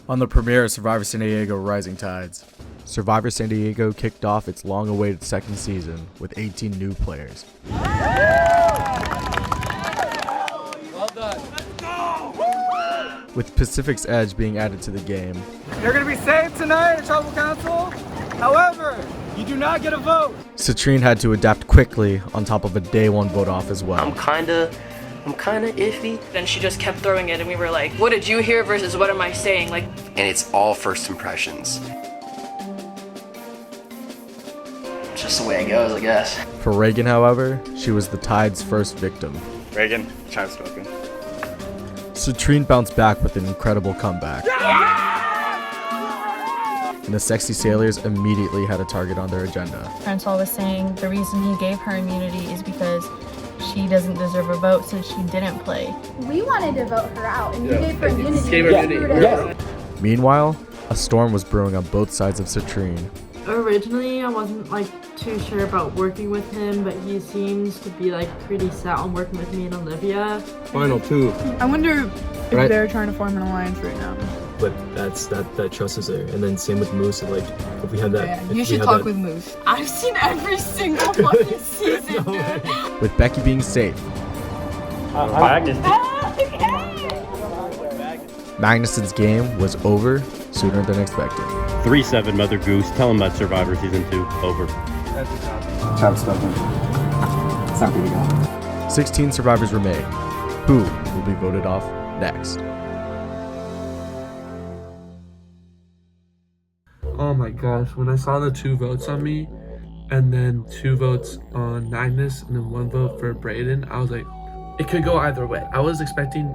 On the premiere of Survivor San Diego Rising Tides, Survivor San Diego kicked off its long-awaited second season with 18 new players. Well done. Let's go! With Pacific's Edge being added to the game. You're going to be saved tonight at Tribal Council. However, you do not get a vote. Citrine had to adapt quickly on top of a day one vote off as well. I'm kinda iffy. Then she just kept throwing it and we were like, what did you hear versus what am I saying? Like, And it's all first impressions. Just the way it goes, I guess. For Reagan, however, she was the Tide's first victim. Reagan, child stalking. Citrine bounced back with an incredible comeback. And the Sexy Sailors immediately had a target on their agenda. Francois was saying the reason he gave her immunity is because she doesn't deserve a vote since she didn't play. We wanted to vote her out, and you gave her immunity. Meanwhile, a storm was brewing on both sides of Citrine. Originally, I wasn't too sure about working with him, but he seems to be pretty set on working with me and Olivia. Final two. I wonder if they're trying to form an alliance right now. But that trust is there, and then same with Moose. If we had that, you should talk with Moose. I've seen every single fucking season. With Becky being safe, Magnuson's game was over sooner than expected. 3-7 Mother Goose. Tell him about Survivor Season 2. Over. Child stalking. It's not good to go. 16 survivors remain. Who will be voted off next? Oh my gosh, when I saw the 2 votes on me, and then 2 votes on Magnus, and then 1 vote for Brayden, I was like, it could go either way. I was expecting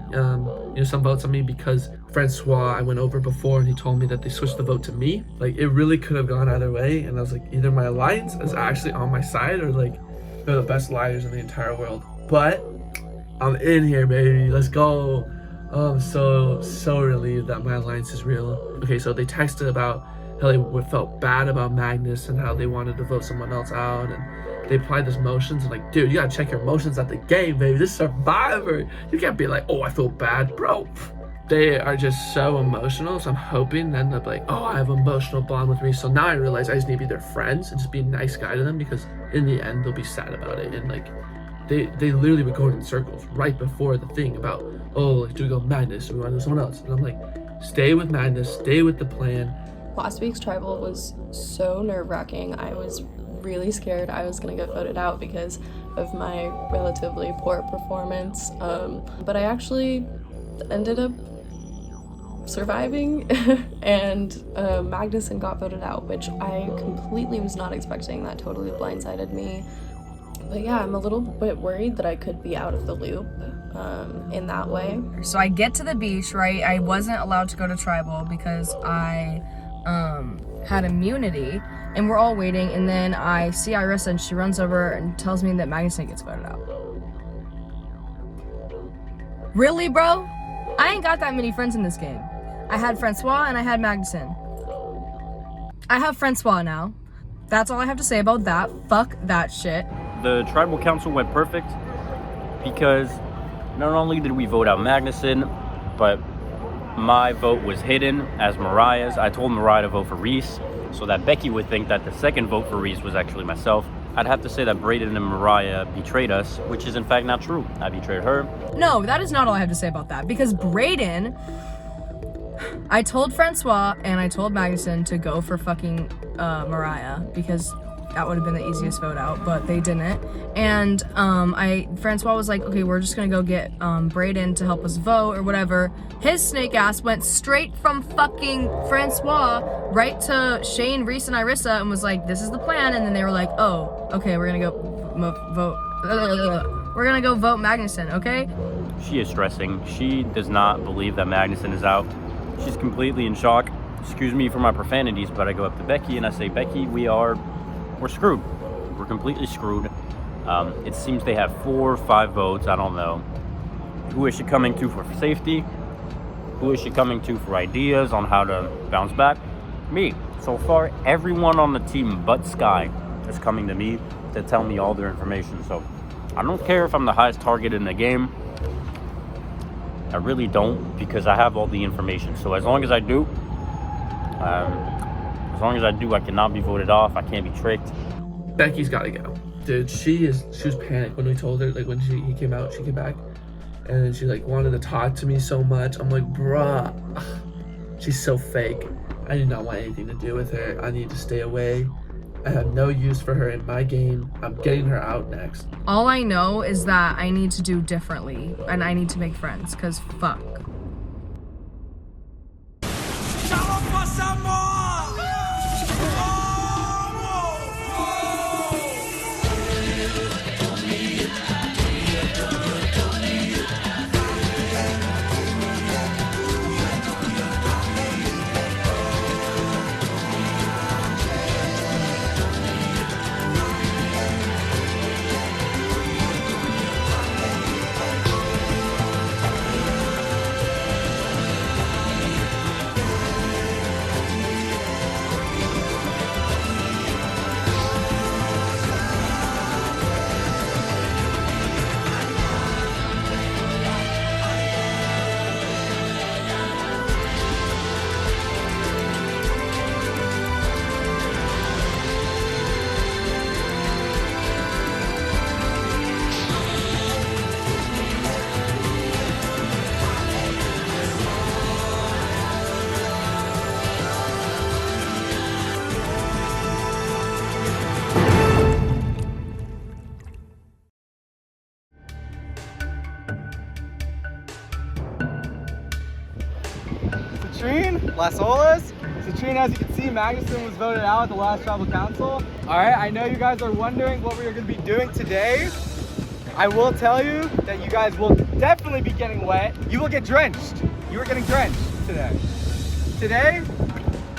some votes on me because Francois, I went over before and he told me that they switched the vote to me. It really could have gone either way, and I was like, either my alliance is actually on my side or they're the best liars in the entire world. But I'm in here, baby. Let's go. Oh, I'm so relieved that my alliance is real. Okay, so they texted about how they felt bad about Magnus and how they wanted to vote someone else out, and they applied this motions and dude, you gotta check your emotions at the game, baby. This is Survivor. You can't be oh, I feel bad, bro. They are just so emotional, so I'm hoping they end up oh, I have an emotional bond with me. So now I realize I just need to be their friends and just be a nice guy to them, because in the end they'll be sad about it. And they literally were going in circles right before the thing about, oh, do we go Magnus, do we want to do someone else? And I'm stay with Magnus, stay with the plan. last week's tribal was so nerve-wracking. I was really scared I was gonna get voted out because of my relatively poor performance, but I actually ended up surviving and Magnuson got voted out, which I completely was not expecting. That totally blindsided me. But yeah, I'm a little bit worried that I could be out of the loop in that way. So I get to the beach, right? I wasn't allowed to go to tribal because I had immunity, and we're all waiting, and then I see Irissa and she runs over and tells me that Magnuson gets voted out. Really, bro? I ain't got that many friends in this game. I had Francois and I had Magnuson. I have Francois now. That's all I have to say about that. Fuck that shit. The tribal council went perfect because not only did we vote out Magnuson, but my vote was hidden as Mariah's. I told Mariah to vote for Reese so that Becky would think that the second vote for Reese was actually myself. I'd have to say that Brayden and Mariah betrayed us, which is in fact not true. I betrayed her. No, that is not all I have to say about that, because Brayden, I told Francois and I told Magnuson to go for fucking Mariah because that would have been the easiest vote out, but they didn't. And Francois was like, okay, we're just gonna go get Brayden to help us vote or whatever. His snake ass went straight from fucking Francois right to Shane, Reese, and Irissa and was like, this is the plan. And then they were like, oh, okay, we're gonna go vote. We're gonna go vote Magnuson, okay? She is stressing. She does not believe that Magnuson is out. She's completely in shock. Excuse me for my profanities, but I go up to Becky and I say, Becky, we're screwed. We're completely screwed. It seems they have 4 or 5 votes. I don't know. Who is she coming to for safety? Who is she coming to for ideas on how to bounce back? Me. So far, everyone on the team but Sky is coming to me to tell me all their information. So I don't care if I'm the highest target in the game. I really don't, because I have all the information. So as long as I do, I cannot be voted off. I can't be tricked. Becky's got to go. Dude, she was panicked when we told her, like when he came out, she came back, and she like wanted to talk to me so much. I'm like, bruh, she's so fake. I do not want anything to do with her. I need to stay away. I have no use for her in my game. I'm getting her out next. All I know is that I need to do differently, and I need to make friends, because fuck. Las Olas. Citrine, as you can see, Magnuson was voted out at the last tribal council. All right, I know you guys are wondering what we are going to be doing today. I will tell you that you guys will definitely be getting wet. You will get drenched. You are getting drenched today. Today,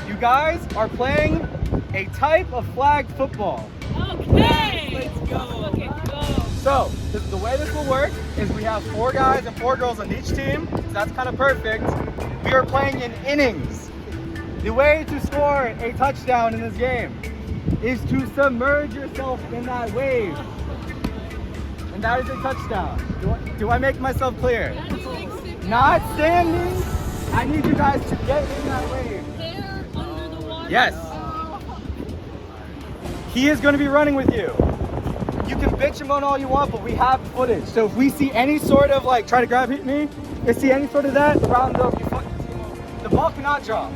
you guys are playing a type of flag football. Okay! Let's go. Okay, go. So, the way this will work is we have 4 guys and 4 girls on each team, so that's kind of perfect. We are playing in innings. The way to score a touchdown in this game is to submerge yourself in that wave. And that is a touchdown. Do I make myself clear? Not standing. I need you guys to get in that wave. Hair under the water. Yes. He is going to be running with you. You can bitch him on all you want, but we have footage. So if we see any sort of like try to grab me, if we see any sort of that, round up. The ball cannot drop.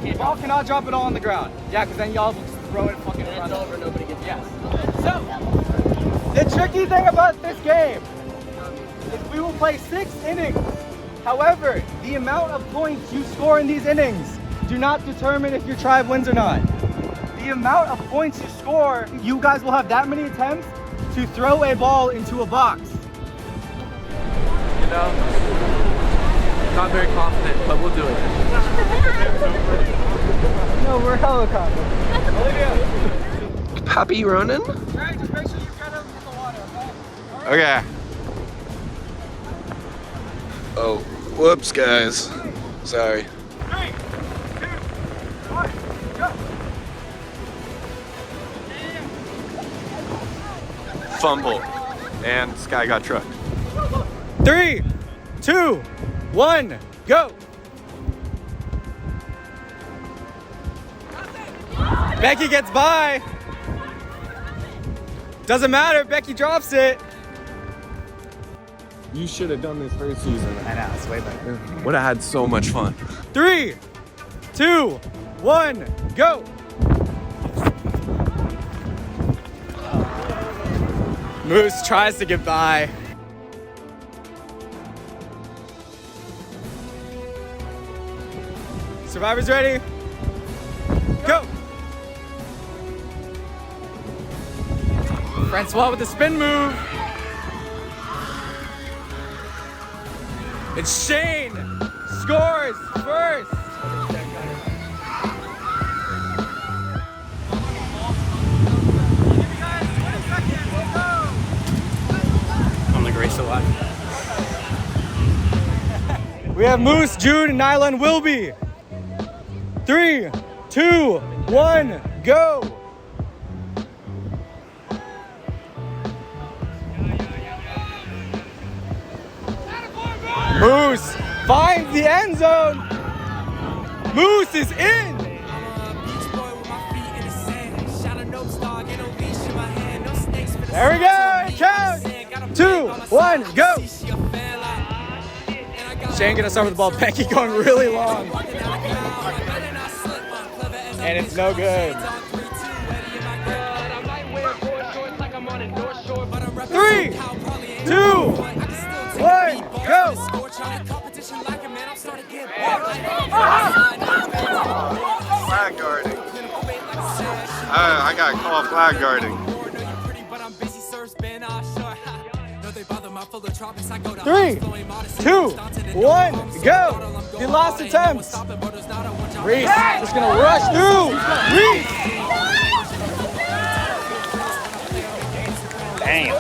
The ball cannot drop it all on the ground. Yeah, because then y'all will just throw it fucking run over. Nobody gets. Yes. So the tricky thing about this game is we will play 6 innings. However, the amount of points you score in these innings do not determine if your tribe wins or not. The amount of points you score, you guys will have that many attempts to throw a ball into a box. You know, not very confident, but we'll do it. No, we're hella confident. Olivia. Pappy Ronan? Right, just make sure you get him in the water, okay? Okay. Oh, whoops, guys. Sorry. 3, 2, 1, go. Fumble. And Sky got trucked. 3, 2, 1, go. Becky gets by. Doesn't matter, Becky drops it. You should have done this first season. I know, it's way better. Would have had so much fun. 3, 2, 1, go. Moose tries to get by. Survivors ready? Go! Francois with the spin move. And Shane scores first. I'm the grace of life. We have Moose, Jude, and Nyla and Wilby. 3, 2, 1, go! Moose finds the end zone. Moose is in. There we go. Count. 2, 1, go. Shane gonna start with the ball. Becky going really long. And it's no good. 3, 2, 1, go. Flag guarding. I got called flag guarding. 3, 2, 1, go. The last attempts. Reese just gonna rush through. Reese. Damn.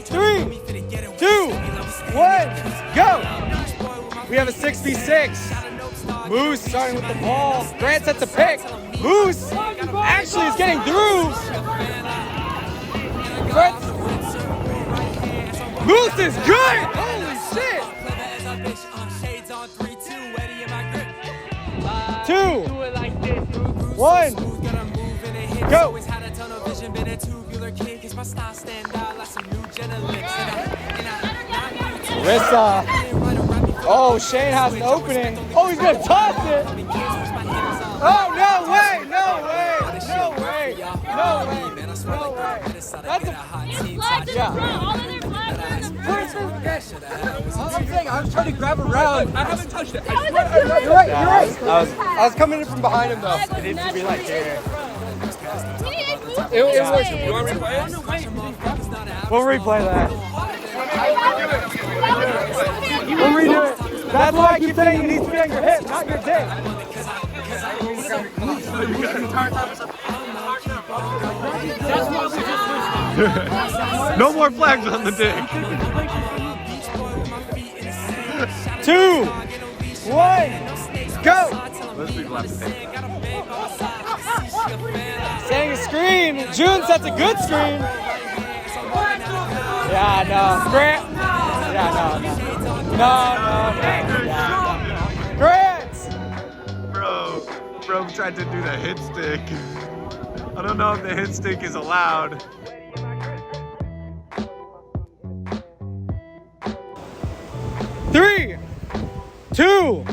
3, 2, 1, go. We have a 6v6. Moose starting with the ball. Grant sets a pick. Moose actually is getting through. Moose is good! Holy shit! 2, 1, go! Rissa. Oh, Shane has an opening. Oh, he's gonna toss it! Oh, no way! No way! No way! No way! No way! That's a... Yeah. I'm saying I was trying to grab around. I haven't touched it. You're right. You're right. I was coming in from behind him though. It needs to be like here. It works. You want to replay it? We'll replay that. We'll redo it. That's why I keep saying it needs to be on your hip, not your dick. No more flags on the dick. 2, 1, go! Most people have to take that. Setting a screen. June sets a good screen. Yeah, no. Grant. Yeah, no. Grant! Bro tried to do the hit stick. I don't know if the hit stick is allowed. Three, 2,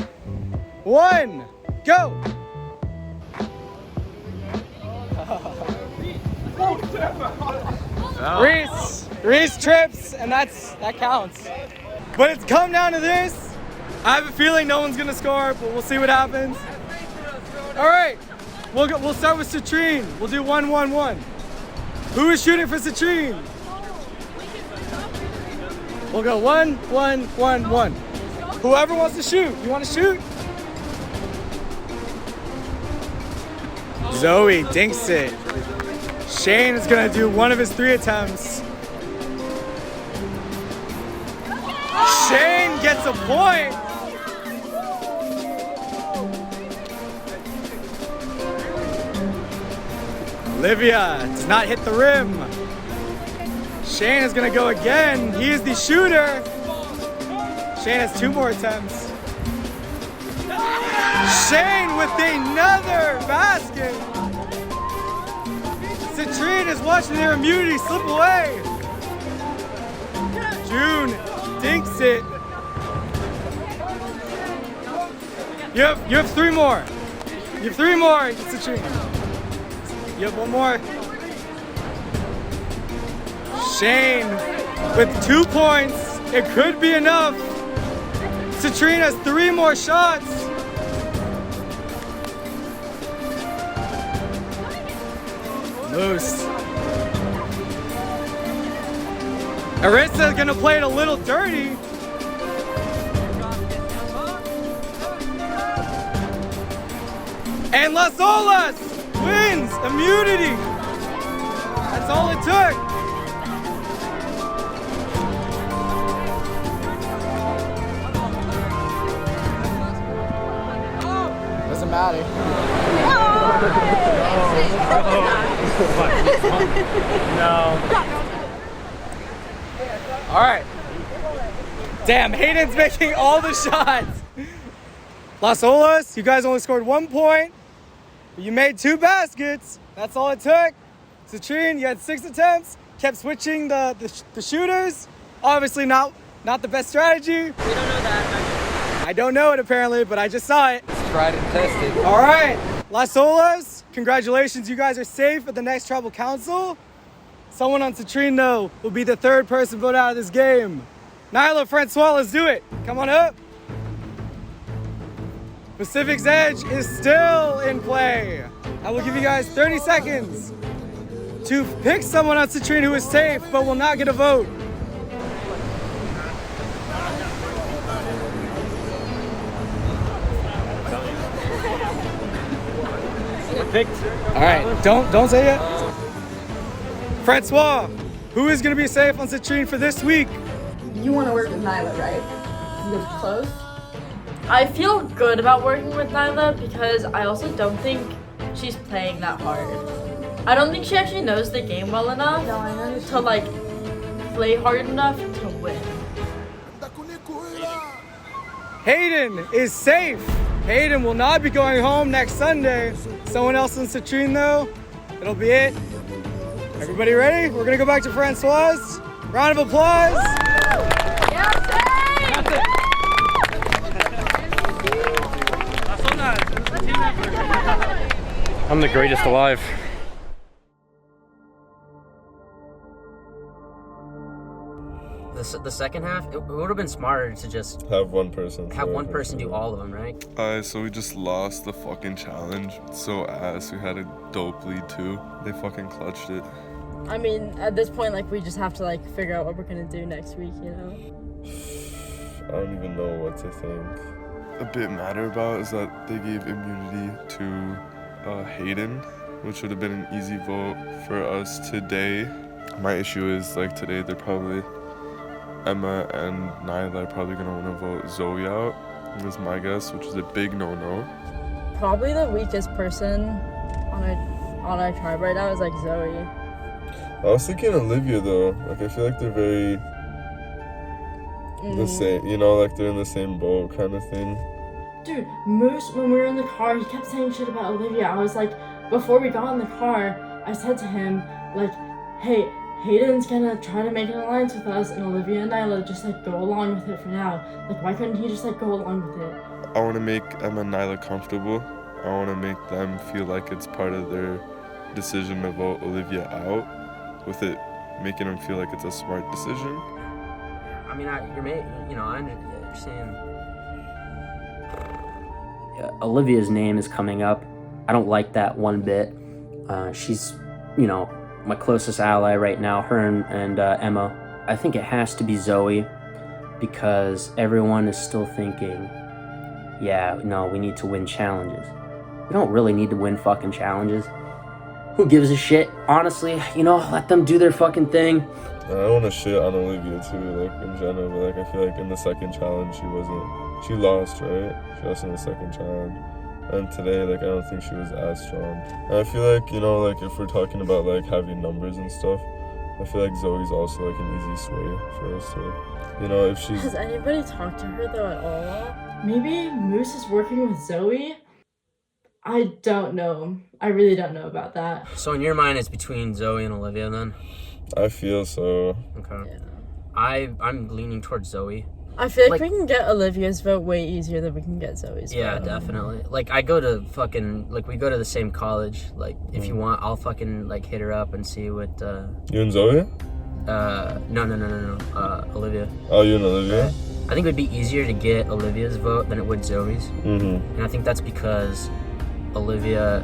1, go! Reese trips, and that counts. But it's come down to this. I have a feeling no one's gonna score, but we'll see what happens. All right, we'll start with Citrine. We'll do 1-1-1. Who is shooting for Citrine? We'll go 1-1-1-1. Whoever wants to shoot. You want to shoot? Zoe dinks it. Shane is gonna do one of his 3 attempts. Shane gets a point. Olivia does not hit the rim. Shane is gonna go again. He is the shooter. Shane has 2 more attempts. Shane with another basket. Citrine is watching their immunity slip away. June dinks it. You have 3 more. You have 3 more, Citrine. You have 1 more. Shane with 2 points. It could be enough. Citrine has 3 more shots. Moose. Arissa's gonna play it a little dirty. And Las Olas wins immunity. That's all it took. Doesn't matter. No. All right. Damn, Hayden's making all the shots. Las Olas, you guys only scored 1 point. But you made 2 baskets. That's all it took. Citrine, you had 6 attempts. Kept switching the shooters. Obviously not the best strategy. We don't know that. I don't know it apparently, but I just saw it. It's tried and tested. All right, Las Olas, congratulations. You guys are safe at the next tribal council. Someone on Citrine, though, will be the 3rd person voted out of this game. Nyla, Francois, let's do it. Come on up. Pacific's Edge is still in play. I will give you guys 30 seconds to pick someone on Citrine who is safe but will not get a vote. Picked. All right, don't say it. Francois, who is going to be safe on Citrine for this week? You want to work with Nyla, right? You live close? I feel good about working with Nyla because I also don't think she's playing that hard. I don't think she actually knows the game well enough to like play hard enough to win. Hayden is safe. Hayden will not be going home next Sunday. Someone else in Citrine though, it'll be it. Everybody ready? We're gonna go back to Francois. Round of applause. I'm the greatest alive. The second half, it would have been smarter to just have one person do all of them, right? So we just lost the fucking challenge. So ass. We had a dope lead too. They fucking clutched it. I mean, at this point, like, we just have to like figure out what we're gonna do next week, you know? I don't even know what to think. A bit matter about is that they gave immunity to Hayden, which would have been an easy vote for us today. My issue is like today they're probably Emma and Nyla are probably gonna want to vote Zoe out. Is my guess, which is a big no-no. Probably the weakest person on our tribe right now is like Zoe. I was thinking Olivia though. Like I feel like they're very the same, you know, like they're in the same boat kind of thing. Dude, Moose, when we were in the car, he kept saying shit about Olivia. I was like, before we got in the car, I said to him, like, hey, Hayden's gonna try to make an alliance with us, and Olivia and Nyla just like go along with it for now. Like, why couldn't he just like go along with it? I want to make Emma and Nyla comfortable. I want to make them feel like it's part of their decision to vote Olivia out, with it making them feel like it's a smart decision. I mean, I understand. Olivia's name is coming up. I don't like that one bit. She's, you know, my closest ally right now, her and Emma. I think it has to be Zoe because everyone is still thinking, yeah, no, we need to win challenges. We don't really need to win fucking challenges. Who gives a shit? Honestly, you know, let them do their fucking thing. I don't want to shit on Olivia too, like in general, but like I feel like in the second challenge she lost, right? She lost in the second challenge. And today, like, I don't think she was as strong. And I feel like, you know, like, if we're talking about, like, having numbers and stuff, I feel like Zoe's also, like, an easy sway for us to, you know, if she's... Has anybody talked to her, though, at all? Maybe Moose is working with Zoe? I don't know. I really don't know about that. So in your mind, it's between Zoe and Olivia, then? I feel so. Okay. Yeah. I'm leaning towards Zoe. I feel like we can get Olivia's vote way easier than we can get Zoe's vote. Yeah, definitely. Like, I go to fucking, like, we go to the same college. Like, if you want, I'll fucking, like, hit her up and see what, You and Zoe? No. Olivia. Oh, you and Olivia? I think it would be easier to get Olivia's vote than it would Zoe's. Mm-hmm. And I think that's because Olivia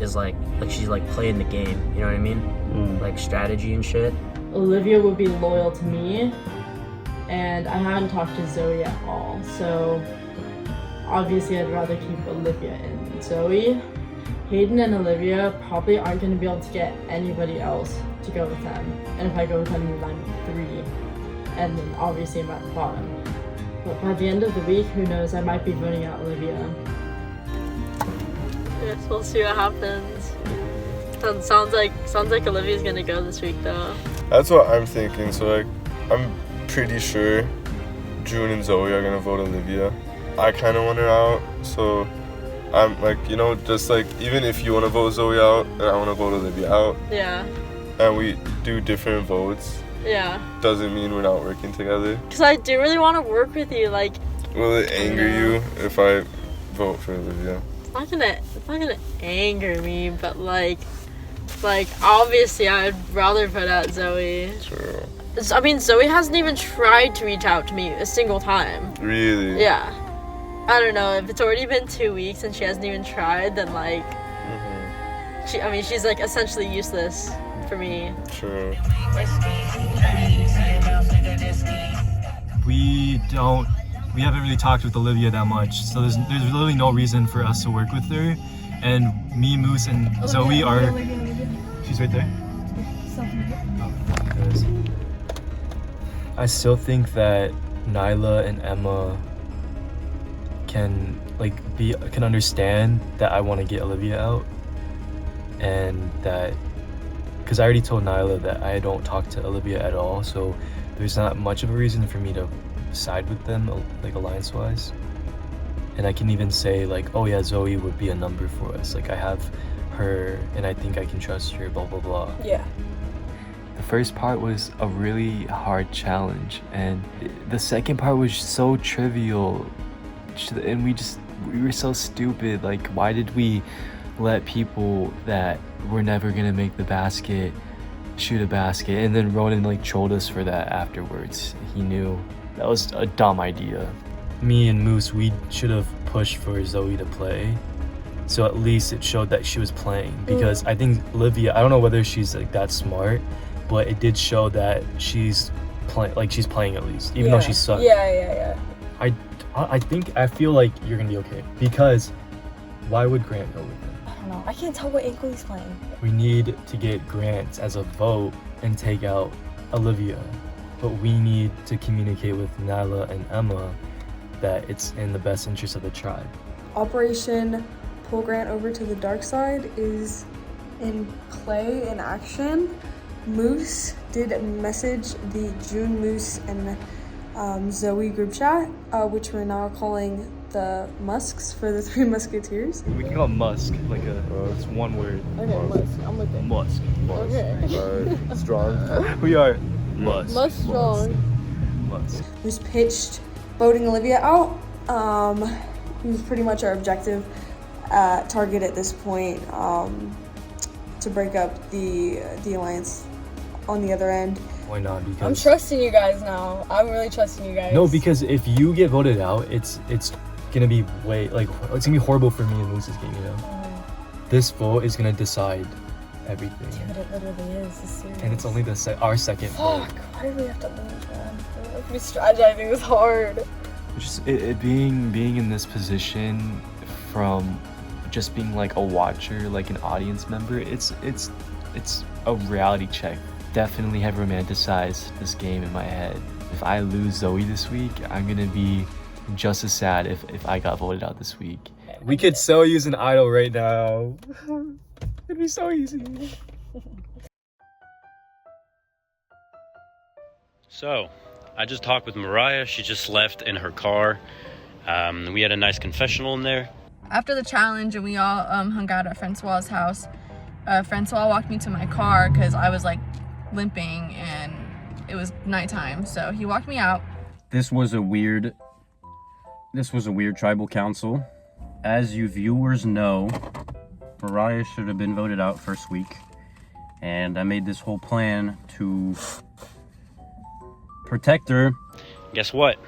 is, like she's, like, playing the game. You know what I mean? Like, strategy and shit. Olivia would be loyal to me. And I haven't talked to Zoe at all, so obviously I'd rather keep Olivia and Zoe. Hayden and Olivia probably aren't going to be able to get anybody else to go with them. And if I go with them, I'm 3. And then obviously I'm at the bottom. But by the end of the week, who knows, I might be voting out Olivia. Yes, we'll see what happens. Sounds like Olivia's going to go this week, though. That's what I'm thinking, so, like, I'm pretty sure June and Zoe are gonna vote Olivia. I kind of want her out, so I'm like, you know, just like, even if you want to vote Zoe out and I want to vote Olivia out, Yeah. and we do different votes, Yeah. doesn't mean we're not working together. Because I do really want to work with you. Like, Will it anger you if I vote for Olivia? it's not gonna anger me, but like obviously I'd rather put out Zoe. True. I mean, Zoe hasn't even tried to reach out to me a single time. Really? Yeah. I don't know, if it's already been 2 weeks and she hasn't even tried, then like, she's like essentially useless for me. True. We haven't really talked with Olivia that much, so there's literally no reason for us to work with her. And me, Moose, and Zoe are. She's right there. I still think that Nyla and Emma can understand that I want to get Olivia out, and that because I already told Nyla that I don't talk to Olivia at all, so there's not much of a reason for me to side with them, like alliance-wise. And I can even say like, oh yeah, Zoe would be a number for us. Like I have her, and I think I can trust her. Blah blah blah. Yeah. The first part was a really hard challenge, and the second part was so trivial, and we were so stupid. Like, why did we let people that were never gonna make the basket shoot a basket? And then Ronan like trolled us for that afterwards. He knew that was a dumb idea. Me and Moose, we should have pushed for Zoe to play, so at least it showed that she was playing. Because I think Olivia, I don't know whether she's like that smart, but it did show that she's playing at least, even though she sucked. Yeah. I feel like you're gonna be okay, because why would Grant go with him? I don't know. I can't tell what ankle he's playing. We need to get Grant as a vote and take out Olivia, but we need to communicate with Nyla and Emma that it's in the best interest of the tribe. Operation Pull Grant Over to the Dark Side is in play, in action. Moose did message the June, Moose, and Zoe group chat, which we're now calling the Musks for the Three Musketeers. We can call Musk, like it's one word. Okay, Musk. I'm with it. Musk. Okay. Strong. We are Musk. Musk strong. Musk. Who's pitched voting Olivia out. It was pretty much our objective target at this point, to break up the alliance on the other end. Why not? Because I'm trusting you guys now. I'm really trusting you guys. no, because if you get voted out, it's gonna be it's gonna be horrible for me in Moose's game. You know, this vote is gonna decide everything. Dude, it literally is. It's serious. And it's only our second vote. Fuck. Why do we have to lose, man? We strategizing is hard. Just it being in this position, from just being like a watcher, like an audience member, it's a reality check. Definitely have romanticized this game in my head. If I lose Zoe this week, I'm gonna be just as sad if I got voted out this week. We could so use an idol right now. It'd be so easy. So, I just talked with Mariah. She just left in her car. We had a nice confessional in there. After the challenge and we all hung out at Francois's house, Francois walked me to my car because I was like limping and it was nighttime, so he walked me out. This was a weird tribal council. As you viewers know, Mariah should have been voted out first week, and I made this whole plan to protect her. Guess what?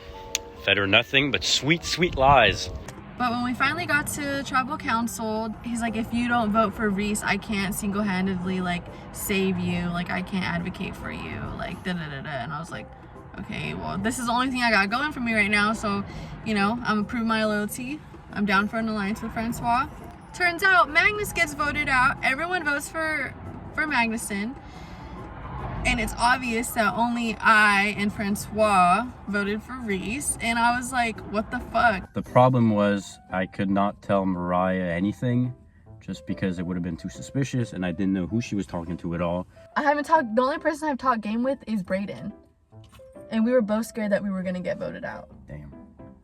Fed her nothing but sweet lies. But when we finally got to tribal council, he's like, if you don't vote for Reese, I can't single-handedly like save you, like I can't advocate for you, like da-da-da-da. And I was like, okay, well, this is the only thing I got going for me right now, so, you know, I'm gonna prove my loyalty. I'm down for an alliance with Francois. Turns out Magnus gets voted out. Everyone votes for Magnuson. And it's obvious that only I and Francois voted for Reese. And I was like, what the fuck? The problem was I could not tell Mariah anything just because it would have been too suspicious, and I didn't know who she was talking to at all. I haven't talked, the only person I've talked game with is Brayden. And we were both scared that we were gonna get voted out. Damn.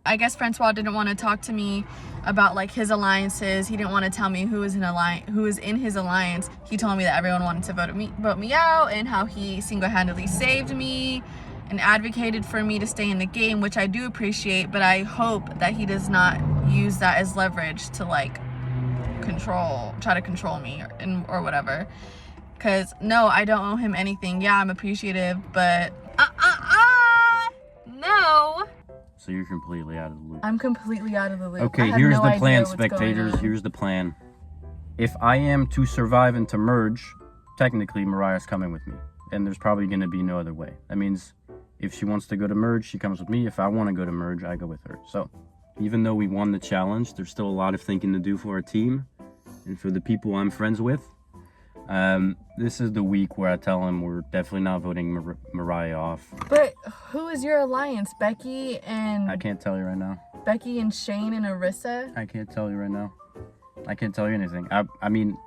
I guess Francois didn't want to talk to me about like his alliances. He didn't want to tell me who was in his alliance. He told me that everyone wanted to vote me out, and how he single-handedly saved me and advocated for me to stay in the game, which I do appreciate, but I hope that he does not use that as leverage to like try to control me or whatever. Cause no, I don't owe him anything. Yeah, I'm appreciative, but no. So you're completely out of the loop. I'm completely out of the loop. Okay, here's the plan, spectators. Here's the plan. If I am to survive and to merge, technically Mariah's coming with me. And there's probably going to be no other way. That means if she wants to go to merge, she comes with me. If I want to go to merge, I go with her. So even though we won the challenge, there's still a lot of thinking to do for our team and for the people I'm friends with. This is the week where I tell him we're definitely not voting Mariah off. But who is your alliance? Becky and... I can't tell you right now. Becky and Shane and Arissa? I can't tell you right now. I can't tell you anything. I mean,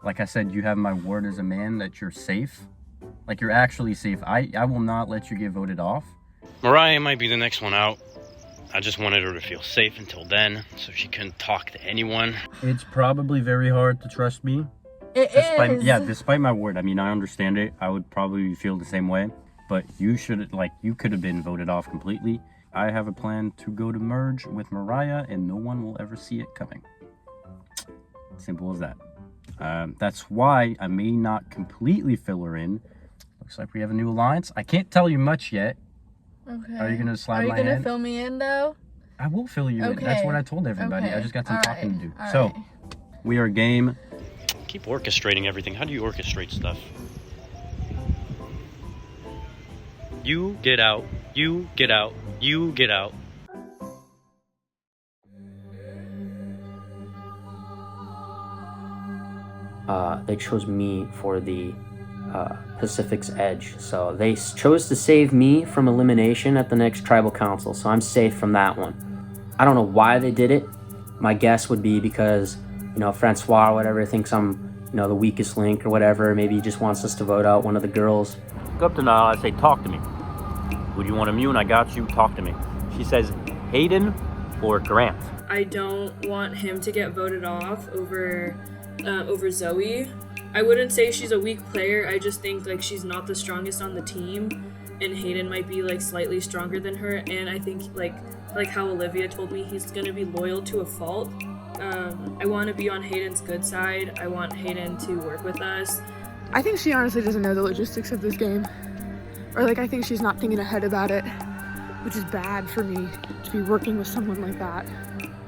like I said, you have my word as a man that you're safe. Like, you're actually safe. I will not let you get voted off. Mariah might be the next one out. I just wanted her to feel safe until then, so she couldn't talk to anyone. It's probably very hard to trust me. Despite my word. I mean, I understand it. I would probably feel the same way. But you could have been voted off completely. I have a plan to go to merge with Mariah, and no one will ever see it coming. Simple as that. That's why I may not completely fill her in. Looks like we have a new alliance. I can't tell you much yet. Okay. Are you gonna slide my hand? Are you gonna fill me in though? I will fill you in. That's what I told everybody. Okay. I just got some talking to do. All So, right. we are game. Keep orchestrating everything. How do you orchestrate stuff? You get out. You get out. You get out. They chose me for the Pacific's Edge. So they chose to save me from elimination at the next tribal council. So I'm safe from that one. I don't know why they did it. My guess would be because, Francois or whatever thinks I'm, the weakest link or whatever. Maybe he just wants us to vote out one of the girls. Go up to Nala, I say, talk to me. Would you want immune? I got you. Talk to me. She says, Hayden or Grant. I don't want him to get voted off over Zoe. I wouldn't say she's a weak player. I just think she's not the strongest on the team, and Hayden might be slightly stronger than her. And I think like how Olivia told me, he's gonna be loyal to a fault. I want to be on Hayden's good side. I want Hayden to work with us. I think she honestly doesn't know the logistics of this game, or I think she's not thinking ahead about it, which is bad for me to be working with someone like that.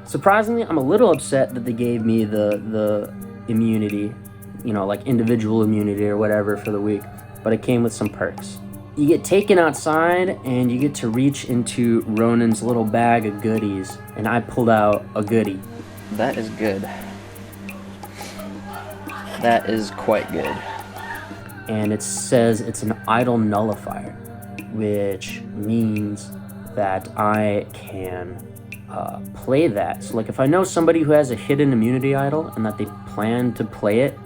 Surprisingly, I'm a little upset that they gave me the immunity, individual immunity or whatever for the week, but it came with some perks. You get taken outside and you get to reach into Ronan's little bag of goodies, and I pulled out a goodie. That is good. That is quite good. And it says it's an idol nullifier, which means that I can play that. So if I know somebody who has a hidden immunity idol and that they plan to play it,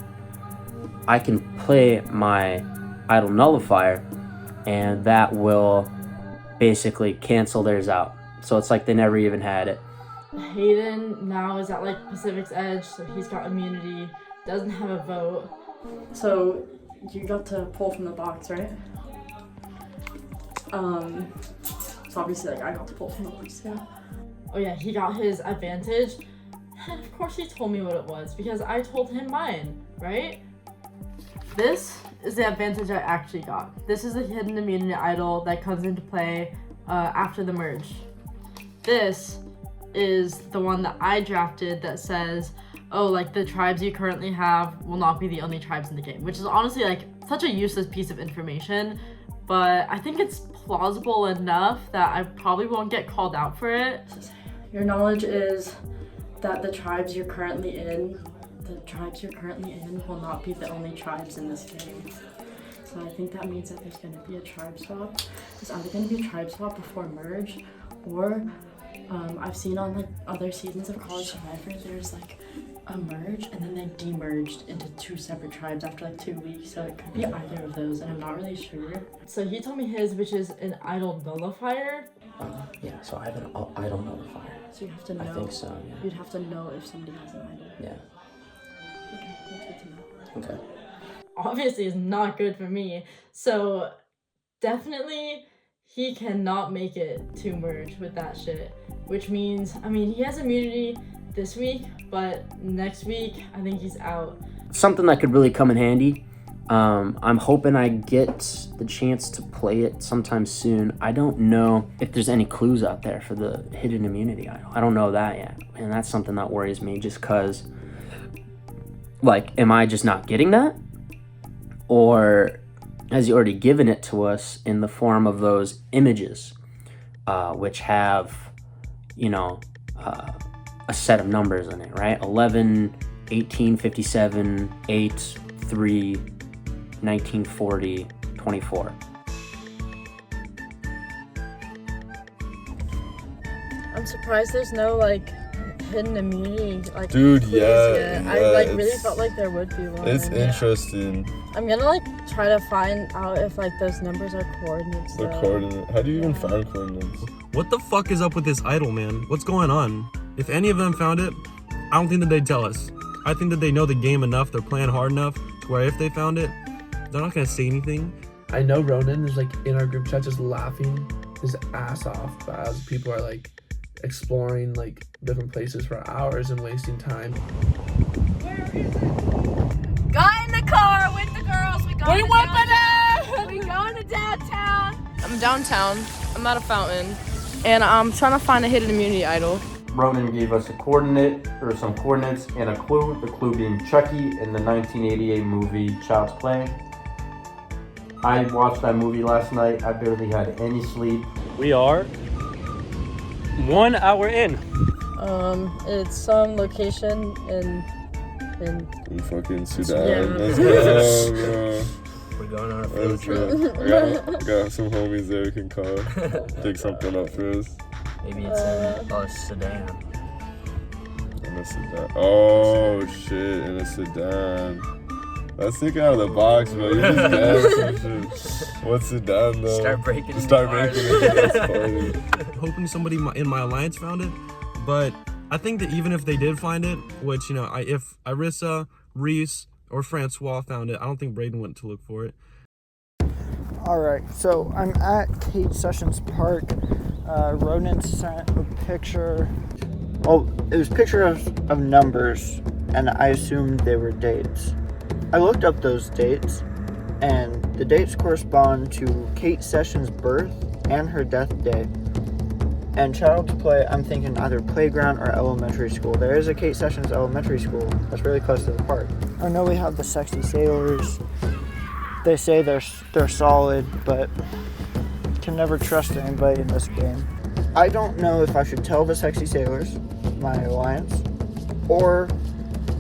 I can play my idol nullifier, and that will basically cancel theirs out. So it's they never even had it. Hayden now is at Pacific's Edge, so he's got immunity, doesn't have a vote. So you got to pull from the box, right? So obviously I got to pull from the box too. Oh yeah, he got his advantage. And of course he told me what it was, because I told him mine, right? This is the advantage I actually got. This is the hidden immunity idol that comes into play after the merge. This is the one that I drafted that says, the tribes you currently have will not be the only tribes in the game, which is honestly such a useless piece of information, but I think it's plausible enough that I probably won't get called out for it. Your knowledge is that the tribes you're currently in will not be the only tribes in this game. So I think that means that there's going to be a tribe swap. There's either going to be a tribe swap before merge, or I've seen on like other seasons of College Survivor, there's like a merge and then they demerged into 2 separate tribes after like 2 weeks, so it could be either of those, and I'm not really sure. So he told me his, which is an idol nullifier. Yeah, so I have an idol nullifier. So you have to know. I think so, yeah. You'd have to know if somebody has an idol. Yeah. Okay, that's good to know. Okay. Obviously, it's not good for me. So definitely, he cannot make it to merge with that shit. Which means, I mean, he has immunity this week, but next week, I think he's out. Something that could really come in handy. I'm hoping I get the chance to play it sometime soon. I don't know if there's any clues out there for the hidden immunity idol. I don't know that yet. And that's something that worries me, just because, like, am I just not getting that? Or has he already given it to us in the form of those images, which have, you know, a set of numbers in it, right? 11, 18, 57, 8, 3, 1940, 24. I'm surprised there's no like hidden immunity like Dude, clues yeah, yet. yeah, I like really it's- felt like there would be one. It's interesting. I'm gonna like try to find out if like those numbers are coordinates. The though. coordinate. How do you even find coordinates? What the fuck is up with this idol, man? What's going on? If any of them found it, I don't think that they'd tell us. I think that they know the game enough, they're playing hard enough, to where if they found it, they're not gonna say anything. I know Ronan is like in our group chat just laughing his ass off as people are like exploring like different places for hours and wasting time. Got in the car with the girls. We going to downtown. I'm downtown. I'm at a fountain, and I'm trying to find a hidden immunity idol. Ronan gave us a coordinate, or some coordinates, and a clue, the clue being Chucky in the 1988 movie Child's Play. I watched that movie last night. I barely had any sleep. We are 1 hour in. It's some location in fucking Sudan. Yeah. Let's go, bro. We're going on a Let's field go. trip. I got some homies there we can call. Dig something up for us. Maybe it's in Sudan. In a sedan. Oh shit, in a sedan. Let's think out of the box, bro. You just got some shit. What's Sudan though? Start breaking Just start cars. breaking it. That's funny. Hoping somebody in my alliance found it, but I think that even if they did find it, which, you know, if Arissa, Reese, or Francois found it, I don't think Braden went to look for it. Alright, so I'm at Kate Sessions Park. Ronan sent a picture. Oh, it was pictures of numbers, and I assumed they were dates. I looked up those dates, and the dates correspond to Kate Sessions' birth and her death day. And Child's Play, I'm thinking either playground or elementary school. There is a Kate Sessions Elementary School that's really close to the park. I know we have the Sexy Sailors. They say they're solid, but can never trust anybody in this game. I don't know if I should tell the Sexy Sailors, my alliance, or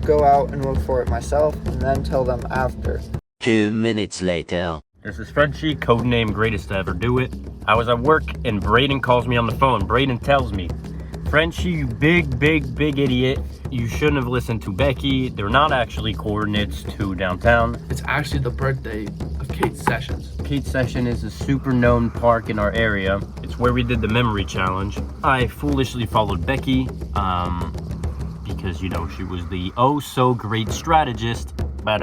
go out and look for it myself and then tell them after. 2 minutes later. This is Frenchie, codename Greatest to Ever Do It. I was at work and Braden calls me on the phone. Braden tells me, Frenchie, you big idiot. You shouldn't have listened to Becky. They're not actually coordinates to downtown. It's actually the birthday of Kate Sessions. Kate Session is a super known park in our area. It's where we did the memory challenge. I foolishly followed Becky because, you know, she was the oh so great strategist. But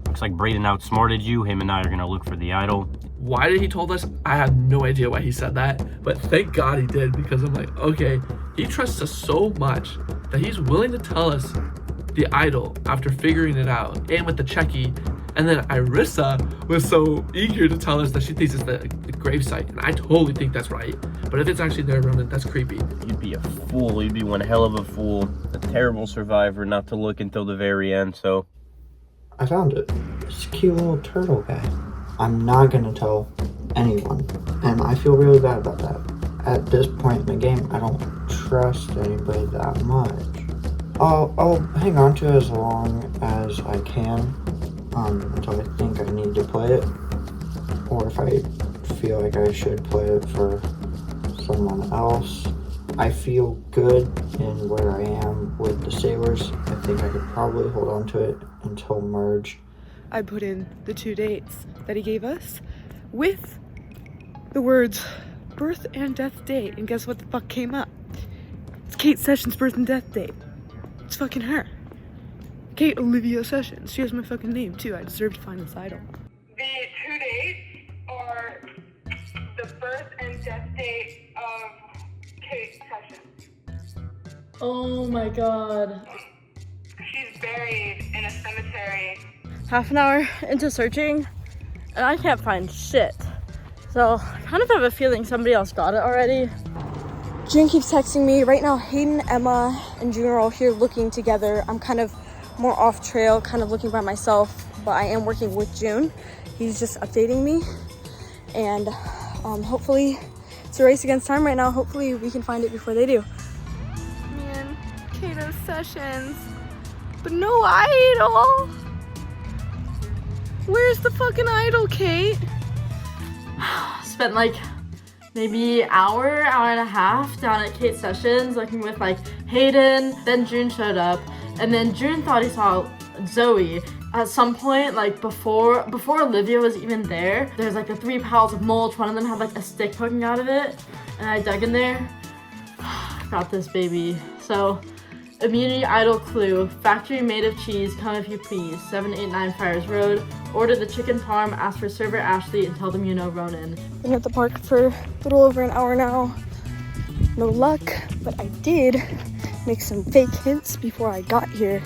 looks like Braden outsmarted you. Him and I are gonna look for the idol. Why did he told us? I have no idea why he said that, but thank God he did, because I'm like, okay, he trusts us so much that he's willing to tell us the idol after figuring it out, and with the Chucky. And then Irissa was so eager to tell us that she thinks it's the gravesite, and I totally think that's right. But if it's actually there, Ronan, that's creepy. You'd be a fool. You'd be one hell of a fool. A terrible survivor not to look until the very end, so. I found it. It's a cute little turtle guy. I'm not gonna tell anyone, and I feel really bad about that. At this point in the game, I don't trust anybody that much. I'll hang on to it as long as I can, until I think I need to play it, or if I feel like I should play it for someone else. I feel good in where I am with the Sailors. I think I could probably hold on to it until merge. I put in the 2 dates that he gave us with the words birth and death date, and guess what the fuck came up? It's Kate Sessions' birth and death date. It's fucking her. Kate Olivia Sessions. She has my fucking name too. I deserve to find this idol. The 2 dates are the birth and death date of Kate Sessions. Oh my god. She's buried in a cemetery. Half an hour into searching, and I can't find shit. So I kind of have a feeling somebody else got it already. June keeps texting me. Right now, Hayden, Emma, and June are all here looking together. I'm kind of more off trail, kind of looking by myself, but I am working with June. He's just updating me, and hopefully it's a race against time right now. Hopefully we can find it before they do. Man, Kato Sessions, but no idol. Where's the fucking idol, Kate? Spent like maybe hour and a half down at Kate Sessions looking with like Hayden. Then June showed up, and then June thought he saw Zoe. At some point, like before Olivia was even there, there's like the 3 piles of mulch. One of them had like a stick poking out of it, and I dug in there. Got this baby. So, immunity idol clue: factory made of cheese. Come if you please. 789 Friars Road. Order the chicken parm. Ask for server Ashley and tell them you know Ronan. Been at the park for a little over an hour now. No luck, but I did make some fake hints before I got here,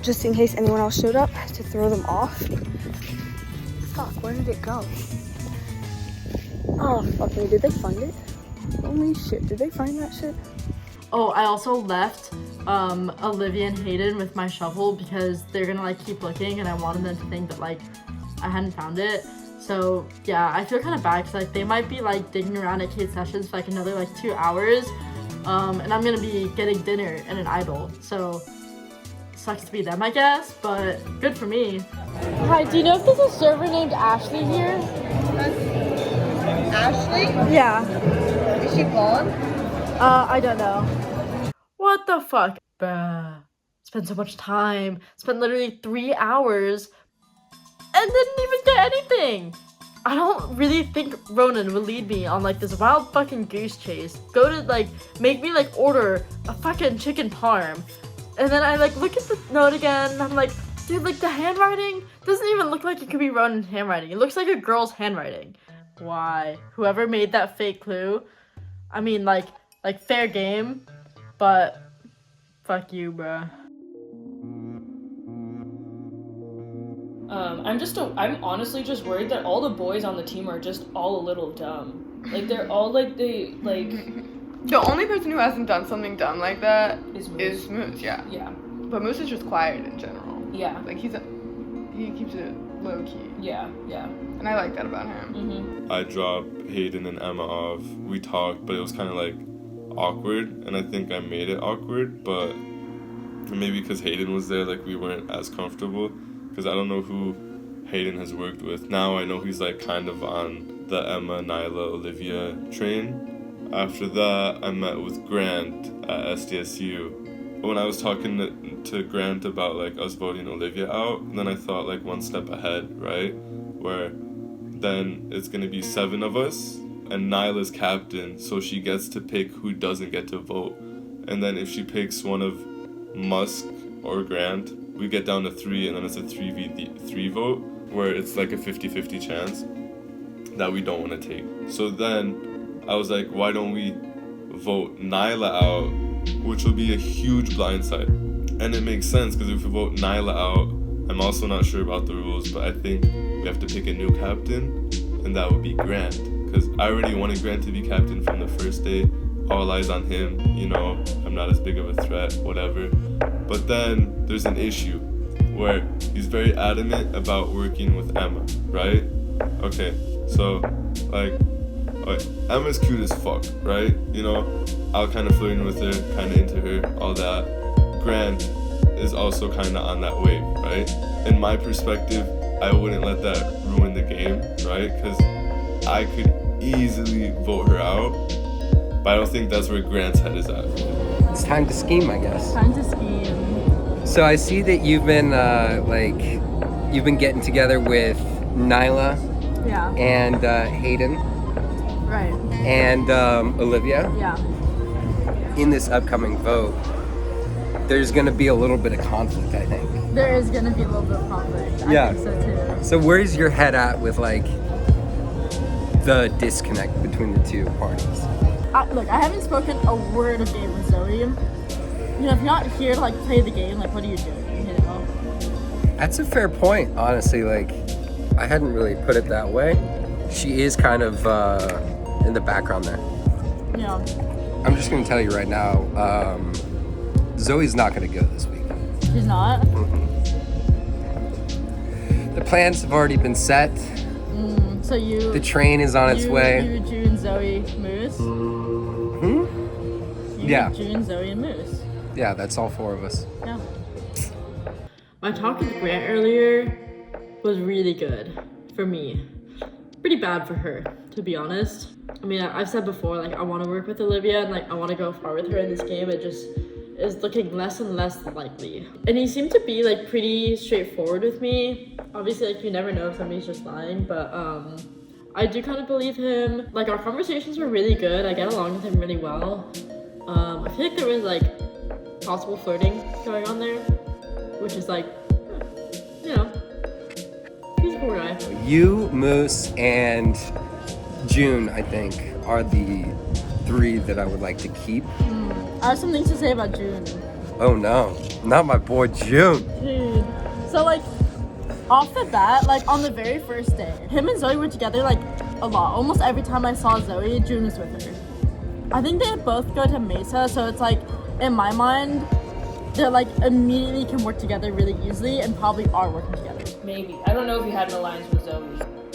just in case anyone else showed up, to throw them off. Fuck, where did it go? Oh, fuck me, did they find it? Holy shit, did they find that shit? Oh, I also left Olivia and Hayden with my shovel because they're gonna like keep looking, and I wanted them to think that like I hadn't found it. So yeah, I feel kind of bad because like they might be like digging around at Kate Sessions for like another like 2 hours, and I'm gonna be getting dinner and an idol. So sucks to be them, I guess, but good for me. Hi, do you know if there's a server named Ashley here? Ashley? Yeah. Is she gone? I don't know. What the fuck? Bruh. Spent so much time. Spent literally 3 hours and didn't even get anything. I don't really think Ronan would lead me on like this wild fucking goose chase. Go to like, make me like order a fucking chicken parm. And then I like look at the note again and I'm like, dude, like the handwriting doesn't even look like it could be Ronan's handwriting. It looks like a girl's handwriting. Why? Whoever made that fake clue, I mean like fair game, but fuck you, bruh. I'm honestly just worried that all the boys on the team are just all a little dumb. Like they're all like The only person who hasn't done something dumb like that is Moose, yeah. Yeah. But Moose is just quiet in general. Yeah. Like he keeps it low key. Yeah. And I like that about him. Mm-hmm. I dropped Hayden and Emma off. We talked, but it was kind of like awkward, and I think I made it awkward, but maybe because Hayden was there, like we weren't as comfortable, because I don't know who Hayden has worked with. Now I know he's like kind of on the Emma, Nyla, Olivia train. After that, I met with Grant at SDSU. When I was talking to Grant about like us voting Olivia out, then I thought like one step ahead, right? Where then it's gonna be 7 of us, and Nyla's captain, so she gets to pick who doesn't get to vote. And then if she picks one of Musk or Grant, we get down to 3, and then it's a 3v3 vote, where it's like a 50-50 chance that we don't want to take. So then I was like, why don't we vote Nyla out, which will be a huge blindside. And it makes sense, because if we vote Nyla out, I'm also not sure about the rules, but I think we have to pick a new captain, and that would be Grant. Because I already wanted Grant to be captain from the first day. All eyes on him, you know, I'm not as big of a threat, whatever. But then there's an issue where he's very adamant about working with Emma, right? Okay, so like Emma's cute as fuck, right? You know, I'll kind of flirting with her, kind of into her, all that. Grant is also kind of on that wave, right? In my perspective, I wouldn't let that ruin the game, right? Because I could easily vote her out But I don't think that's where Grant's head is at. It's time to scheme, I guess. Time to scheme. So I see that you've been you've been getting together with Nyla Yeah. and Hayden Right. and Olivia. Yeah. In this upcoming vote, there's gonna be a little bit of conflict, I think. There is gonna be a little bit of conflict. Yeah. I think so too. So where's your head at with like the disconnect between the two parties? Look, I haven't spoken a word of game with Zoe. You know, if you're not here to like play the game, like what are you doing? You know? That's a fair point, honestly. Like, I hadn't really put it that way. She is kind of in the background there. Yeah. I'm just gonna tell you right now, Zoe's not gonna go this week. She's not? The plans have already been set. So you... The train is on its way. You, June, Zoe, Moose? You, Yeah. June, Zoe, and Moose. Yeah, that's all four of us. Yeah. My talk with Grant earlier was really good for me. Pretty bad for her, to be honest. I mean, I've said before, like, I want to work with Olivia and, like, I want to go far with her in this game. It just is looking less and less likely. And he seemed to be, like, pretty straightforward with me. Obviously, like, you never know if somebody's just lying, but, I do kind of believe him. Like, our conversations were really good. I get along with him really well. I feel like there was, like, possible flirting going on there, which is, like, you know, he's a cool guy. You, Moose, and June, I think, are the three that I would like to keep. I have some things to say about June. Oh no, not my boy June. Dude. So, like, off the bat, like, on the very first day, him and Zoe were together, like, a lot. Almost every time I saw Zoe, June was with her. I think they both go to Mesa, so it's, like, in my mind, they're, like, immediately can work together really easily and probably are working together. Maybe. I don't know if he had an alliance with Zoe,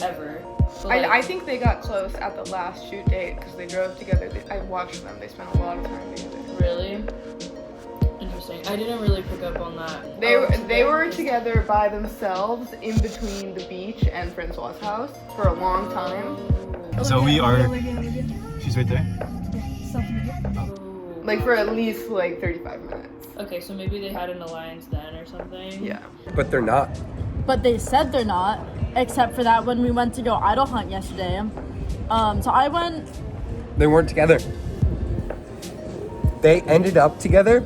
ever. But, like, I think they got close at the last shoot date because they drove together. I watched them. They spent a lot of time together. Really? Interesting. I didn't really pick up on that. They were together by themselves in between the beach and Francois's house for a long time. So we are. She's right there. Like for at least like 35 minutes. Okay, so maybe they had an alliance then or something? Yeah. But they're not. But they said they're not, except for that when we went to go idol hunt yesterday. So I went... They weren't together. They ended up together.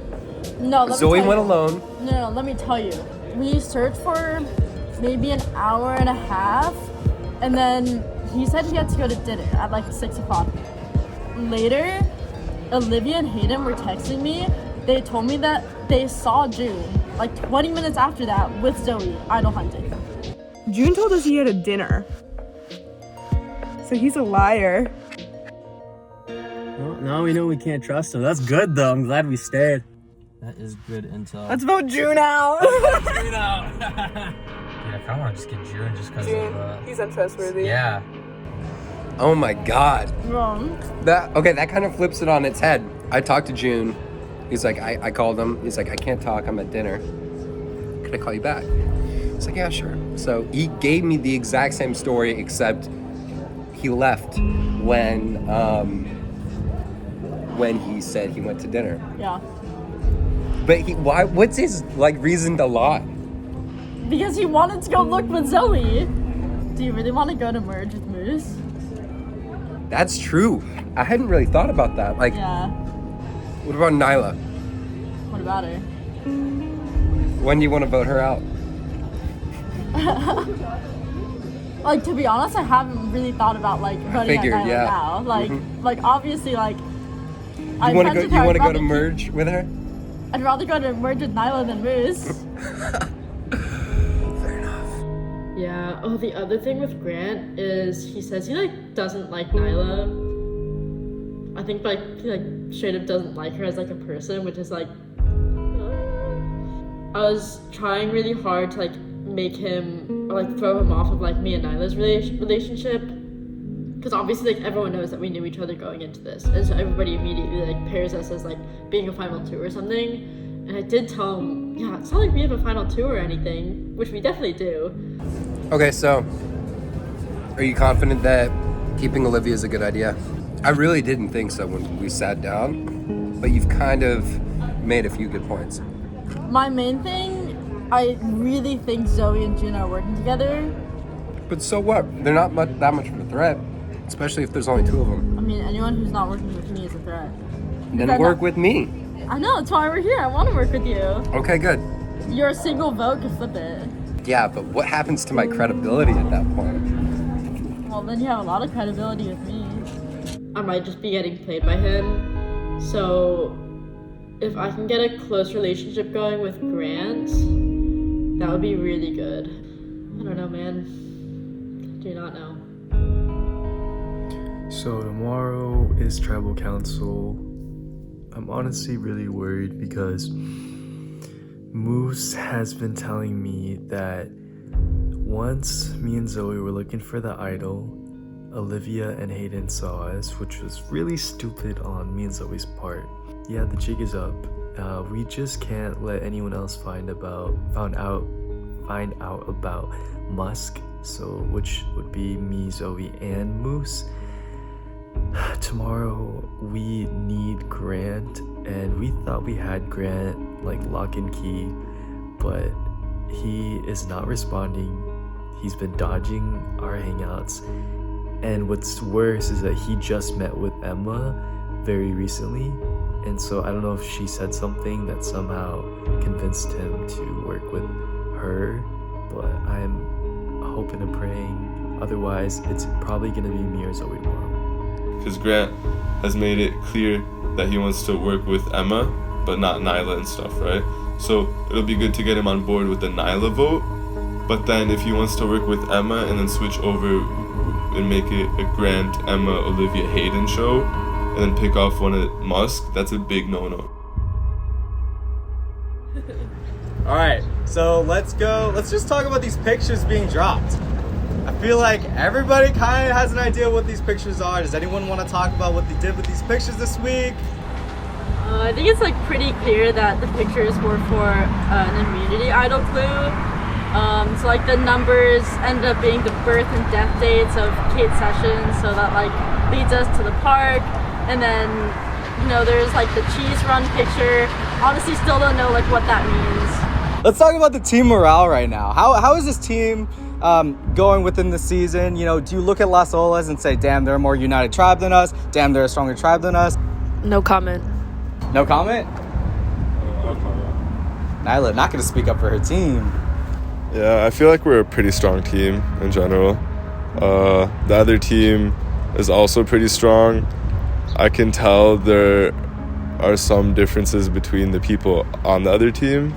No, let me Zoe tell went you. alone. No, let me tell you. We searched for maybe an hour and a half, and then he said he had to go to dinner at like 6 o'clock. Later, Olivia and Hayden were texting me. They told me that they saw June like 20 minutes after that with Zoe idol hunting. June told us he had a dinner. So he's a liar. Well, now we know we can't trust him. That's good though. I'm glad we stayed. That is good intel. Let's vote June out. June out. Yeah, I kind of want to just get June just because of... he's untrustworthy. Yeah. Oh my God. Wrong. That kind of flips it on its head. I talked to June. He's like, I called him. He's like, I can't talk. I'm at dinner. Can I call you back? I was like, yeah, sure. So he gave me the exact same story, except he left when he said he went to dinner. Yeah. But what's his reason to lie? Because he wanted to go look with Zoe. Do you really want to go to merge with Moose? That's true. I hadn't really thought about that. Yeah. What about Nyla? What about her? When do you want to vote her out? Like, to be honest, I haven't really thought about voting figured, at Nyla yeah. now. Like obviously, You want to go to merge with her? I'd rather go to merge with Nyla than Moose. Yeah. Oh, the other thing with Grant is he says he doesn't like Nyla. I think he straight up doesn't like her as a person, which is I was trying really hard to make him or throw him off of me and Nyla's relationship, because obviously everyone knows that we knew each other going into this, and so everybody immediately pairs us as being a final two or something. And I did tell him, yeah, it's not like we have a final two or anything, which we definitely do. Okay, so are you confident that keeping Olivia is a good idea? I really didn't think so when we sat down, but you've kind of made a few good points. My main thing, I really think Zoe and Jun are working together. But so what? They're not that much of a threat, especially if there's only 2 of them. I mean, anyone who's not working with me is a threat. Then work with me. I know, that's why we're here. I want to work with you. Okay, good. Your single vote could flip it. Yeah, but what happens to my credibility at that point? Well, then you have a lot of credibility with me. I might just be getting played by him. So, if I can get a close relationship going with Grant, that would be really good. I don't know, man. I do not know. So tomorrow is tribal council. I'm honestly really worried because Moose has been telling me that once me and Zoe were looking for the idol, Olivia and Hayden saw us, which was really stupid on me and Zoe's part. Yeah, the jig is up. We just can't let anyone else find out about Musk, so which would be me, Zoe, and Moose. Tomorrow we need Grant, and we thought we had Grant like lock and key, but he is not responding. He's been dodging our hangouts, and what's worse is that he just met with Emma very recently, and so I don't know if she said something that somehow convinced him to work with her, but I'm hoping and praying. Otherwise, it's probably gonna be me or Zoe tomorrow. Because Grant has made it clear that he wants to work with Emma, but not Nyla and stuff, right? So it'll be good to get him on board with the Nyla vote, but then if he wants to work with Emma and then switch over and make it a Grant, Emma, Olivia, Hayden show, and then pick off one of Musk, that's a big no-no. All right, so let's just talk about these pictures being dropped. I feel like everybody kind of has an idea what these pictures are. Does anyone want to talk about what they did with these pictures this week? I think it's like pretty clear that the pictures were for an immunity idol clue. So like the numbers ended up being the birth and death dates of Kate Sessions, so that like leads us to the park. And then, you know, there's like the cheese run picture. Honestly, still don't know like what that means. Let's talk about the team morale right now. How is this team going within the season? You know, do you look at Las Olas and say, damn, they're a more united tribe than us? Damn, they're a stronger tribe than us? No comment. No comment? Nyla, not going to speak up for her team. Yeah, I feel like we're a pretty strong team in general. The other team is also pretty strong. I can tell there are some differences between the people on the other team.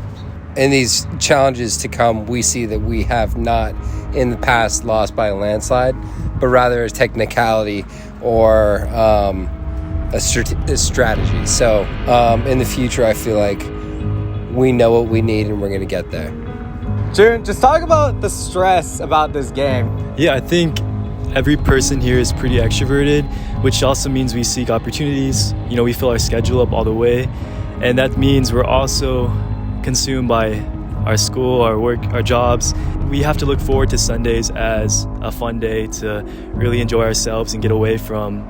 In these challenges to come, we see that we have not in the past lost by a landslide, but rather a technicality or a strategy. So in the future, I feel like we know what we need and we're going to get there. June, just talk about the stress about this game. Yeah, I think every person here is pretty extroverted, which also means we seek opportunities. You know, we fill our schedule up all the way, and that means we're also consumed by our school, our work, our jobs. We have to look forward to Sundays as a fun day to really enjoy ourselves and get away from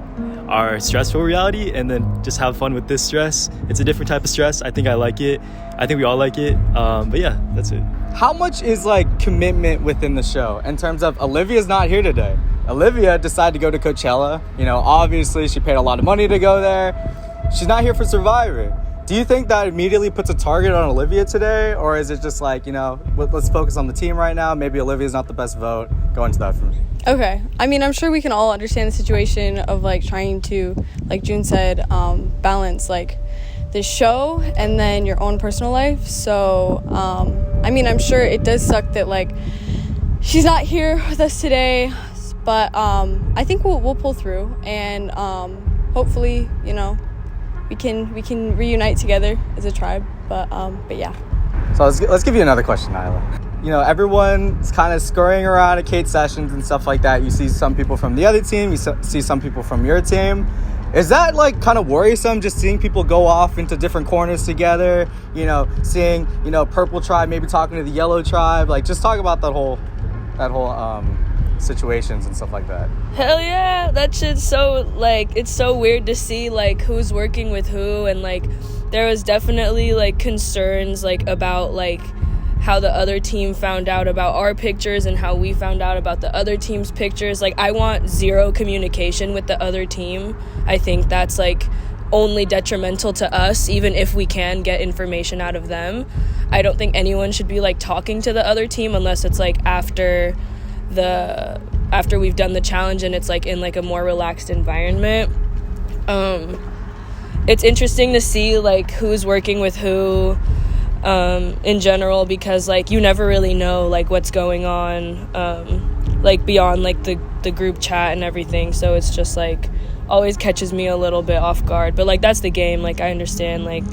our stressful reality and then just have fun with this stress. It's a different type of stress. I think I like it. I think we all like it. But yeah, that's it. How much is like commitment within the show in terms of Olivia's not here today? Olivia decided to go to Coachella. You know, obviously she paid a lot of money to go there. She's not here for Survivor. Do you think that immediately puts a target on Olivia today? Or is it just like, you know, let's focus on the team right now. Maybe Olivia's not the best vote. Go into that for me. Okay. I mean, I'm sure we can all understand the situation of like trying to, like June said, balance like the show and then your own personal life. So, I mean, I'm sure it does suck that like she's not here with us today, but I think we'll pull through and hopefully, you know, we can reunite together as a tribe. But yeah. So let's give you another question, Nyla. You know, everyone's kind of scurrying around at Kate Sessions and stuff like that. You see some people from the other team, you see some people from your team. Is that like kind of worrisome, just seeing people go off into different corners together? You know, seeing, you know, Purple Tribe maybe talking to the Yellow Tribe. Like, just talk about that whole situations and stuff like that. Hell yeah, that shit's so, like, it's so weird to see, like, who's working with who, and, like, there was definitely, like, concerns, like, about, like, how the other team found out about our pictures and how we found out about the other team's pictures. Like, I want zero communication with the other team. I think that's, like, only detrimental to us, even if we can get information out of them. I don't think anyone should be, like, talking to the other team unless it's, like, after we've done the challenge and it's, like, in, like, a more relaxed environment. It's interesting to see, like, who's working with who in general, because, like, you never really know, like, what's going on, like, beyond, like, the group chat and everything. So it's just, like, always catches me a little bit off guard. But, like, that's the game. Like, I understand, like...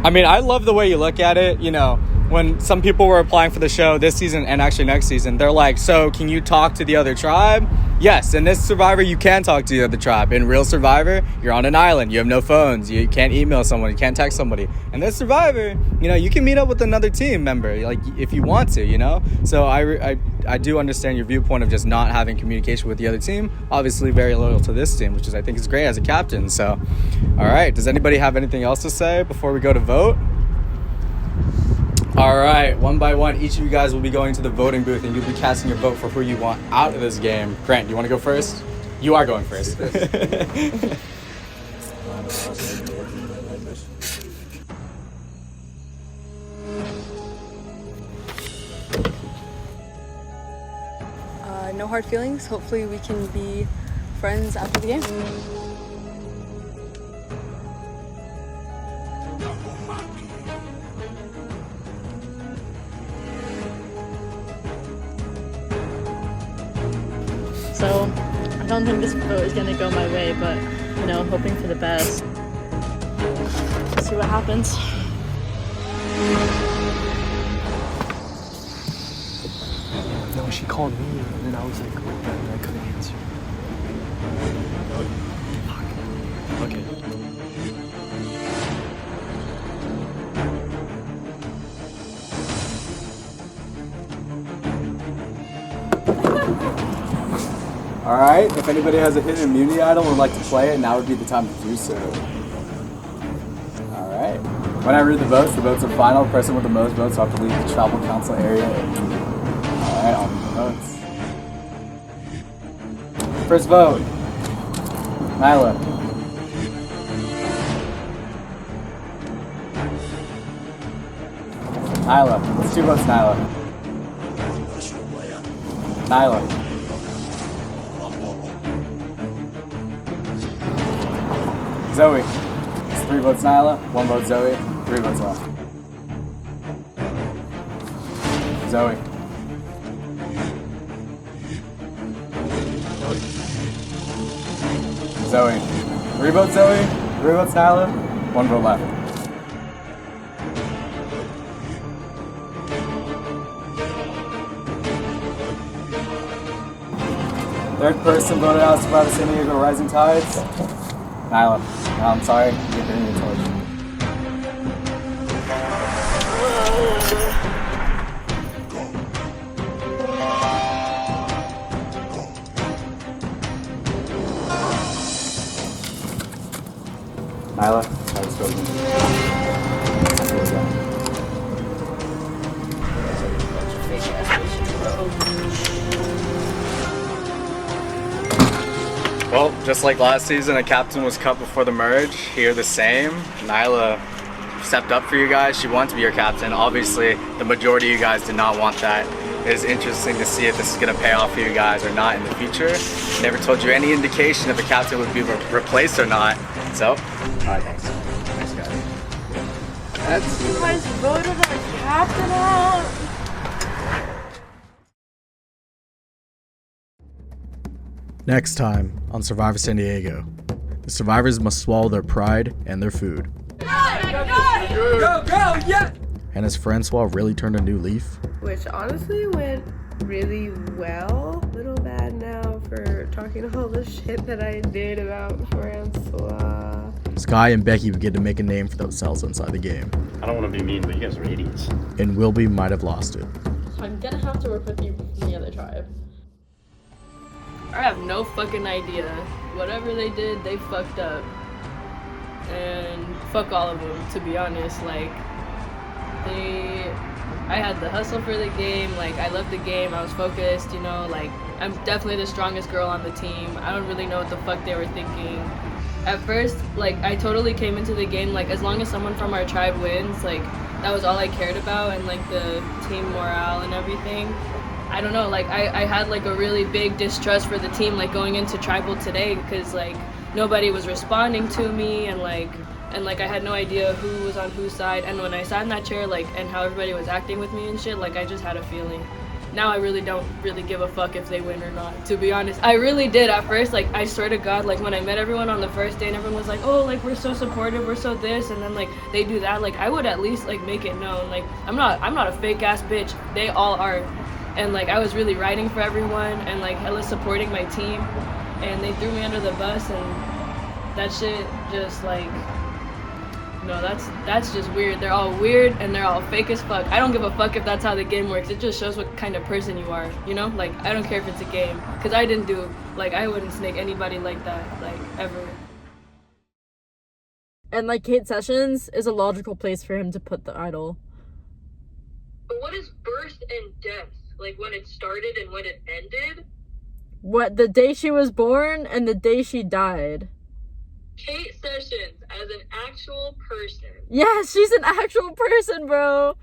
I mean, I love the way you look at it. You know, when some people were applying for the show this season and actually next season, they're like, so can you talk to the other tribe? Yes, in this Survivor, you can talk to the other tribe. In real Survivor, you're on an island. You have no phones. You can't email someone. You can't text somebody. In this Survivor, you know, you can meet up with another team member, like, if you want to, you know? So I do understand your viewpoint of just not having communication with the other team. Obviously very loyal to this team, which is, I think, is great as a captain. So, all right. Does anybody have anything else to say before we go to vote? All right, one by one, each of you guys will be going to the voting booth and you'll be casting your vote for who you want out of this game. Grant, do you want to go first? You are going first. No hard feelings. Hopefully we can be friends after the game. So, I don't think this vote is gonna go my way, but, you know, hoping for the best. See what happens. No, she called me, and then I was like, I couldn't answer. Fuck. Okay. All right, if anybody has a hidden immunity item and would like to play it, now would be the time to do so. All right. When I read the votes are final. The person with the most votes will have to leave the tribal council area. All right, on the votes. First vote, Nyla. Nyla. Let's 2 votes, Nyla. Nyla. Zoe. It's 3 votes Nyla, 1 vote Zoe, 3 votes left. Zoe. Zoe. 3 votes Zoe, 3 votes Nyla, 1 vote left. Third person voted out Survivor San Diego Rising Tides. Nyla. No, I'm sorry, you're getting your torch. Nyla, that was good. Well, just like last season, a captain was cut before the merge. Here the same. Nyla stepped up for you guys. She wanted to be your captain. Obviously, the majority of you guys did not want that. It is interesting to see if this is going to pay off for you guys or not in the future. Never told you any indication if a captain would be replaced or not. So, all right, thanks. Thanks, guys. You guys voted our captain out! Next time on Survivor San Diego, the survivors must swallow their pride and their food. Go, yeah! And has Francois really turned a new leaf? Which honestly went really well. Little bad now for talking all the shit that I did about Francois. Sky and Becky begin to make a name for themselves inside the game. I don't want to be mean, but you guys are idiots. And Wilby might have lost it. I'm gonna have to work with you from the other tribe. I have no fucking idea. Whatever they did, they fucked up. And fuck all of them, to be honest. Like, I had the hustle for the game. Like, I loved the game. I was focused, you know. Like, I'm definitely the strongest girl on the team. I don't really know what the fuck they were thinking. At first, like, I totally came into the game, like, as long as someone from our tribe wins, like, that was all I cared about, and, like, the team morale and everything. I don't know, like, I had, like, a really big distrust for the team, like, going into tribal today, because, like, nobody was responding to me, and I had no idea who was on whose side. And when I sat in that chair, like, and how everybody was acting with me and shit, like, I just had a feeling. Now I really don't really give a fuck if they win or not, to be honest. I really did at first. Like, I swear to God, like, when I met everyone on the first day and everyone was like, oh, like, we're so supportive, we're so this, and then, like, they do that, like, I would at least, like, make it known. Like, I'm not a fake ass bitch. They all are. And, like, I was really riding for everyone and, like, hella supporting my team, and they threw me under the bus, and that shit just, like, no, that's just weird. They're all weird and they're all fake as fuck. I don't give a fuck if that's how the game works. It just shows what kind of person you are, you know? Like, I don't care if it's a game, because I wouldn't snake anybody like that, like, ever. And, like, Kate Sessions is a logical place for him to put the idol. But what is birth and death? Like, when it started and when it ended? What, the day she was born and the day she died. Kate Sessions as an actual person. Yes, she's an actual person, bro.